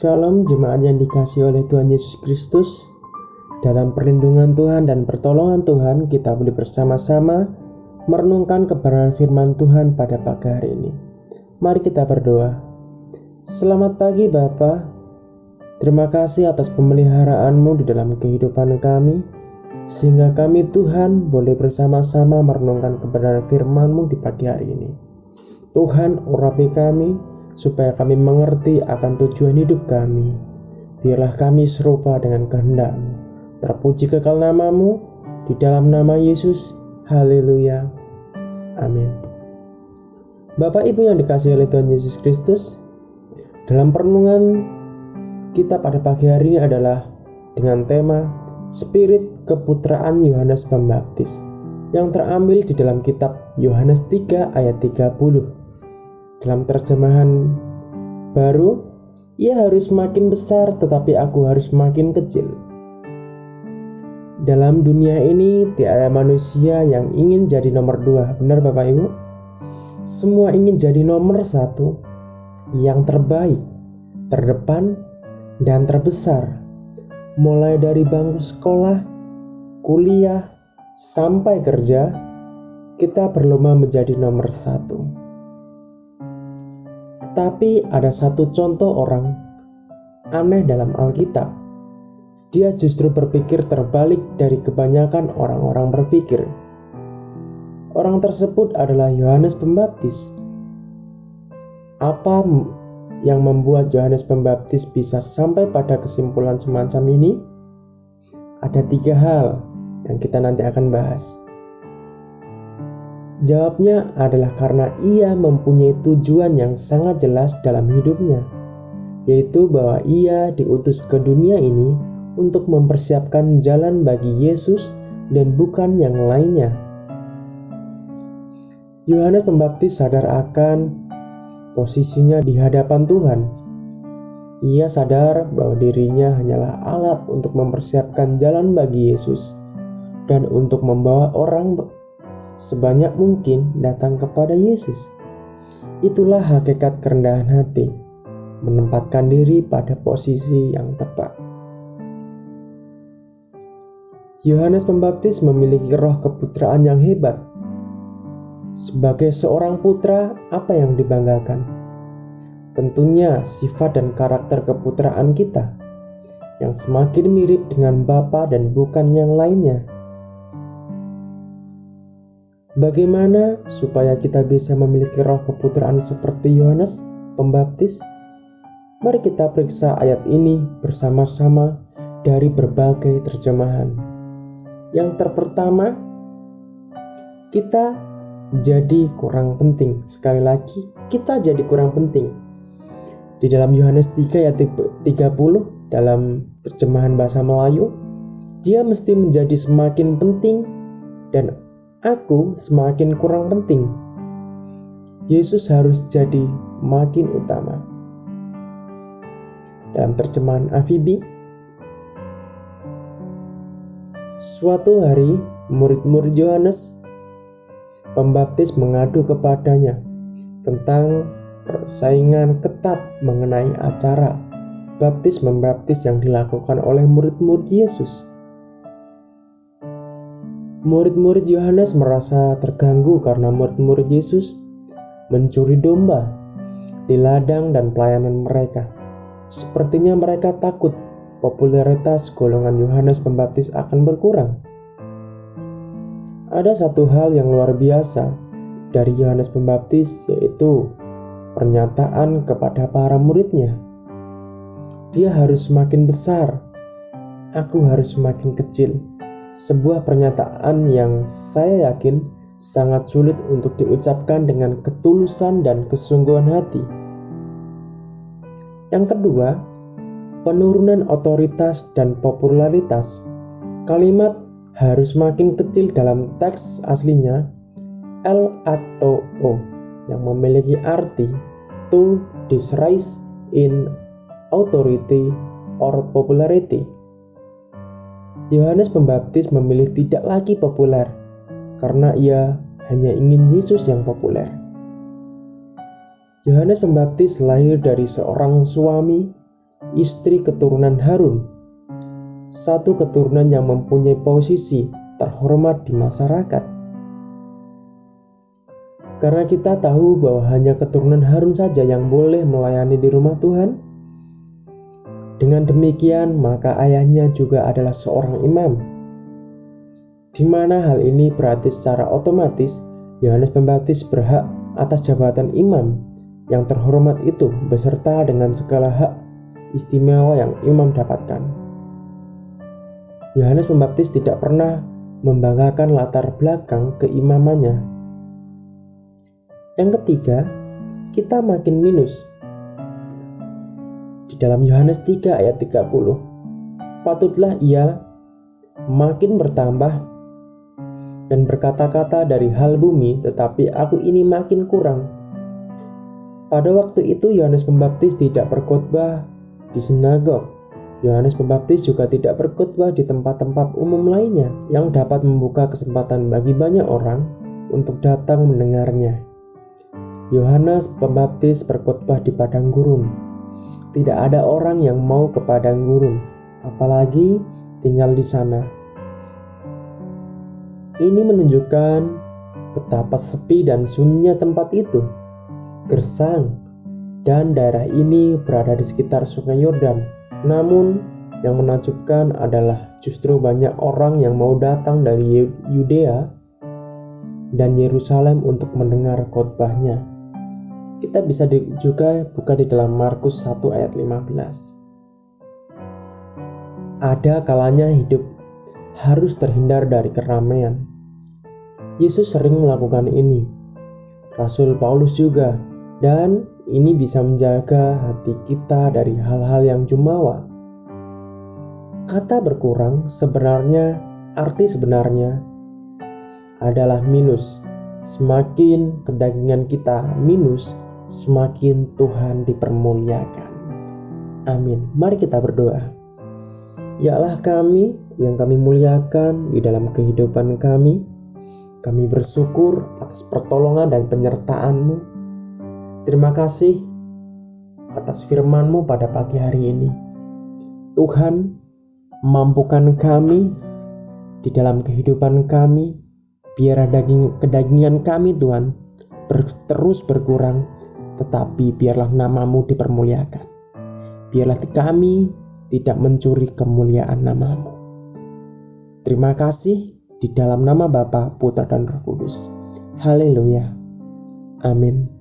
Shalom jemaat yang dikasihi oleh Tuhan Yesus Kristus. Dalam perlindungan Tuhan dan pertolongan Tuhan, kita boleh bersama-sama merenungkan kebenaran firman Tuhan pada pagi hari ini. Mari kita berdoa. Selamat pagi Bapa. Terima kasih atas pemeliharaan-Mu di dalam kehidupan kami, sehingga kami Tuhan boleh bersama-sama merenungkan kebenaran firman-Mu di pagi hari ini. Tuhan, urapi kami, supaya kami mengerti akan tujuan hidup kami. Biarlah kami serupa dengan kehendak-Mu. Terpuji kekal nama-Mu, di dalam nama Yesus. Haleluya. Amin. Bapak Ibu yang dikasihi oleh Tuhan Yesus Kristus, dalam perenungan kita pada pagi hari ini adalah dengan tema Spirit Keputraan Yohanes Pembaptis, yang terambil di dalam kitab Yohanes 3 ayat 30. Dalam terjemahan baru, ia harus makin besar tetapi aku harus makin kecil. Dalam dunia ini tidak ada manusia yang ingin jadi nomor 2. Benar Bapak Ibu? Semua ingin jadi nomor 1, yang terbaik, terdepan, dan terbesar. Mulai dari bangku sekolah, kuliah, sampai kerja, kita berlomba menjadi nomor 1. Tapi ada satu contoh orang aneh dalam Alkitab. Dia justru berpikir terbalik dari kebanyakan orang-orang berpikir. Orang tersebut adalah Yohanes Pembaptis. Apa yang membuat Yohanes Pembaptis bisa sampai pada kesimpulan semacam ini? Ada 3 hal yang kita nanti akan bahas. Jawabnya adalah karena ia mempunyai tujuan yang sangat jelas dalam hidupnya, yaitu bahwa ia diutus ke dunia ini untuk mempersiapkan jalan bagi Yesus dan bukan yang lainnya. Yohanes Pembaptis sadar akan posisinya di hadapan Tuhan. Ia sadar bahwa dirinya hanyalah alat untuk mempersiapkan jalan bagi Yesus dan untuk membawa orang sebanyak mungkin datang kepada Yesus. Itulah hakikat kerendahan hati, menempatkan diri pada posisi yang tepat. Yohanes Pembaptis memiliki roh keputraan yang hebat. Sebagai seorang putra, apa yang dibanggakan? Tentunya sifat dan karakter keputraan kita, yang semakin mirip dengan Bapa dan bukan yang lainnya. Bagaimana supaya kita bisa memiliki roh keputraan seperti Yohanes Pembaptis? Mari kita periksa ayat ini bersama-sama dari berbagai terjemahan. Yang pertama, kita jadi kurang penting. Sekali lagi, kita jadi kurang penting. Di dalam Yohanes 3 ayat 30 dalam terjemahan bahasa Melayu, dia mesti menjadi semakin penting dan aku semakin kurang penting. Yesus harus jadi makin utama. Dalam terjemahan Amfibi, suatu hari murid-murid Yohanes Pembaptis mengadu kepadanya tentang persaingan ketat mengenai acara baptis membaptis yang dilakukan oleh murid-murid Yesus. Murid-murid Yohanes merasa terganggu karena murid-murid Yesus mencuri domba di ladang dan pelayanan mereka. Sepertinya mereka takut popularitas golongan Yohanes Pembaptis akan berkurang. Ada satu hal yang luar biasa dari Yohanes Pembaptis, yaitu pernyataan kepada para muridnya. Dia harus semakin besar, aku harus semakin kecil. Sebuah pernyataan yang saya yakin sangat sulit untuk diucapkan dengan ketulusan dan kesungguhan hati. Yang kedua, penurunan otoritas dan popularitas. Kalimat harus makin kecil dalam teks aslinya L atau O yang memiliki arti to decrease in authority or popularity. Yohanes Pembaptis memilih tidak lagi populer karena ia hanya ingin Yesus yang populer. Yohanes Pembaptis lahir dari seorang suami istri keturunan Harun, satu keturunan yang mempunyai posisi terhormat di masyarakat. Karena kita tahu bahwa hanya keturunan Harun saja yang boleh melayani di rumah Tuhan. Dengan demikian, maka ayahnya juga adalah seorang imam. Di mana hal ini berarti secara otomatis Yohanes Pembaptis berhak atas jabatan imam yang terhormat itu beserta dengan segala hak istimewa yang imam dapatkan. Yohanes Pembaptis tidak pernah membanggakan latar belakang keimamannya. Yang ketiga, kita makin minus. Di dalam Yohanes 3 ayat 30, patutlah ia makin bertambah dan berkata-kata dari hal bumi, tetapi aku ini makin kurang. Pada waktu itu Yohanes Pembaptis tidak berkhotbah di sinagog. Yohanes Pembaptis juga tidak berkhotbah di tempat-tempat umum lainnya yang dapat membuka kesempatan bagi banyak orang untuk datang mendengarnya. Yohanes Pembaptis berkhotbah di padang gurun. Tidak ada orang yang mau ke padang gurun, apalagi tinggal di sana. Ini menunjukkan betapa sepi dan sunyinya tempat itu. Gersang, dan daerah ini berada di sekitar Sungai Yordan. Namun, yang menakjubkan adalah justru banyak orang yang mau datang dari Yudea dan Yerusalem untuk mendengar khotbahnya. Kita bisa juga buka di dalam Markus 1 ayat 15. Ada kalanya hidup harus terhindar dari keramaian. Yesus sering melakukan ini. Rasul Paulus juga, dan ini bisa menjaga hati kita dari hal-hal yang jumawa. Kata berkurang arti sebenarnya adalah minus. Semakin kedagingan kita minus, semakin Tuhan dipermuliakan. Amin. Mari kita berdoa. Ya Allah kami yang kami muliakan di dalam kehidupan kami bersyukur atas pertolongan dan penyertaan-Mu. Terima kasih atas firman-Mu pada pagi hari ini. Tuhan, mampukan kami di dalam kehidupan kami, biar kedagingan kami Tuhan terus berkurang, tetapi biarlah nama-Mu dipermuliakan. Biarlah kami tidak mencuri kemuliaan nama-Mu. Terima kasih di dalam nama Bapa, Putra, dan Roh Kudus. Haleluya. Amin.